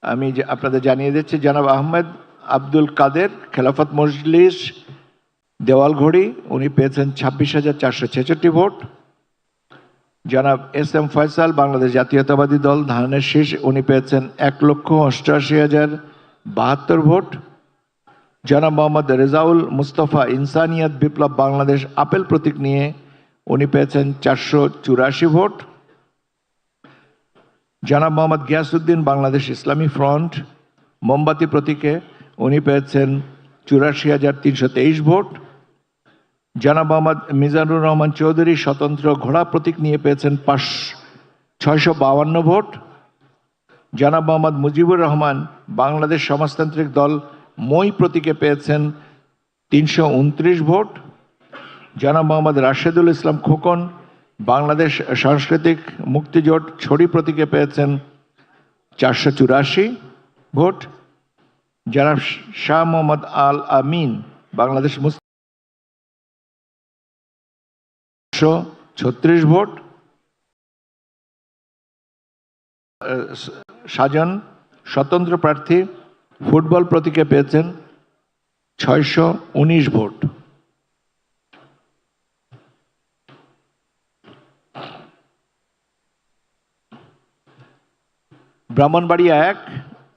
আমি আপনাদের জানিয়ে দিচ্ছি, জনাব আহমেদ আব্দুল কাদের খেলাফত মজলিস দেওয়ালঘড়ি, উনি পেয়েছেন 26,466 ভোট। জনাব এস এম ফয়সাল বাংলাদেশ জাতীয়তাবাদী দল ধানের শীষ, উনি পেয়েছেন 1,88,072 ভোট। জনাব মোহাম্মদ রেজাউল মুস্তফা ইনসানিয়াত বিপ্লব বাংলাদেশ আপেল প্রতীক নিয়ে উনি পেয়েছেন 484 ভোট। জনাব মোহাম্মদ গিয়াসউদ্দিন বাংলাদেশ ইসলামী ফ্রন্ট মোমবাতি প্রতীকে উনি পেয়েছেন 84,323 ভোট। জনাব মোহাম্মদ মিজানুর রহমান চৌধুরী স্বতন্ত্র ঘোড়া প্রতীক নিয়ে পেয়েছেন 652 ভোট। জনাব মোহাম্মদ মুজিবুর রহমান বাংলাদেশ সমাজতান্ত্রিক দল মই প্রতীকে পেয়েছেন 329 ভোট। জনাব মোহাম্মদ রাশেদুল ইসলাম খোকন বাংলাদেশ সাংস্কৃতিক মুক্তিজোট ছড়ি প্রতীকে পেয়েছেন 484 ভোট। জনাব শাহ মোহাম্মদ আল আমিন বাংলাদেশ 36 ভোট। সাজন স্বতন্ত্র প্রার্থী ফুটবল প্রতীকে পেয়েছেন 619 ভোট। ব্রাহ্মণবাড়িয়া 1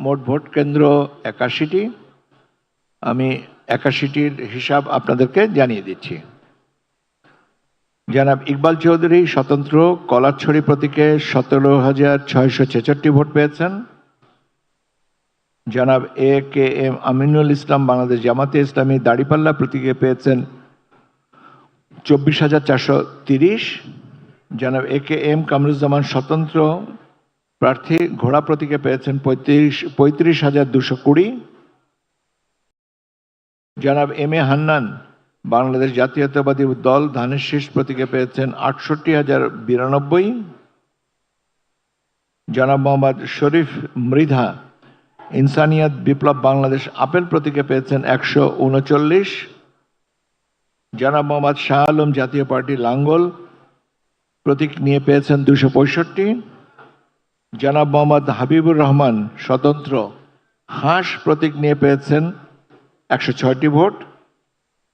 মোট ভোট কেন্দ্র 81টি। আমি 81টির হিসাব আপনাদেরকে জানিয়ে দিচ্ছি। জনাব ইকবাল চৌধুরী স্বতন্ত্র কলারছড়ি প্রতীকে 17,666 ভোট পেয়েছেন। জনাব এ কে এম আমিনুল ইসলাম বাংলাদেশ জামাতে ইসলামী দাড়িপাল্লা প্রতীকে পেয়েছেন 24,430। জনাব এ কে এম কামরুজ্জামান স্বতন্ত্র প্রার্থী ঘোড়া প্রতীকে পেয়েছেন 35,220। জনাব এম এ হান্নান বাংলাদেশ জাতীয়তাবাদী দল ধানের শীষ প্রতীকে পেয়েছেন 68,092। জনাব মোহাম্মদ শরীফ মৃধা ইনসানিয়াত বিপ্লব বাংলাদেশ আপেল প্রতীকে পেয়েছেন 139। জনাব মোহাম্মদ শাহ আলম জাতীয় পার্টি লাঙ্গল প্রতীক নিয়ে পেয়েছেন 265। জনাব মোহাম্মদ হাবিবুর রহমান স্বতন্ত্র হাঁস প্রতীক নিয়ে পেয়েছেন 106টি ভোট।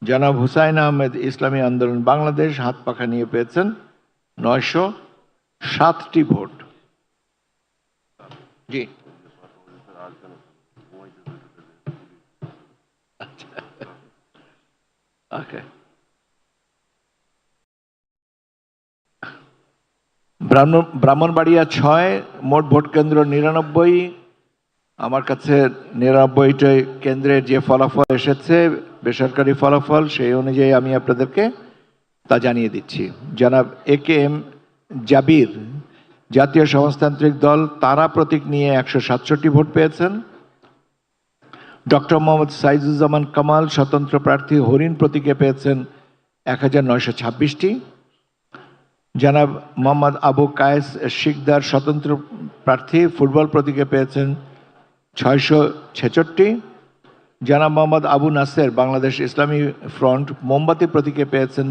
জনাব হুসাইন আহমেদ ইসলামী আন্দোলন বাংলাদেশ হাত পাখা নিয়ে পেয়েছেন 907টি ভোট। জি, ওকে। ব্রাহ্মণবাড়িয়া 6 মোট ভোট কেন্দ্র 99। আমার কাছে 99টি কেন্দ্রের যে ফলাফল এসেছে বেসরকারি ফলাফল, সেই অনুযায়ী আমি আপনাদেরকে তা জানিয়ে দিচ্ছি। জনাব এ কে এম জাবির জাতীয় সমাজতান্ত্রিক দল তারা প্রতীক নিয়ে 167 ভোট পেয়েছেন। ডক্টর মোহাম্মদ সাইদুজ্জামান কামাল স্বতন্ত্র প্রার্থী হরিণ প্রতীকে পেয়েছেন 1926টি। জনাব মোহাম্মদ আবু কায়েস শিকদার স্বতন্ত্র প্রার্থী ফুটবল প্রতীকে পেয়েছেন 666। জনাব মোহাম্মদ আবু নাসের বাংলাদেশ ইসলামী ফ্রন্ট মোমবাতি প্রতীকে পেয়েছেন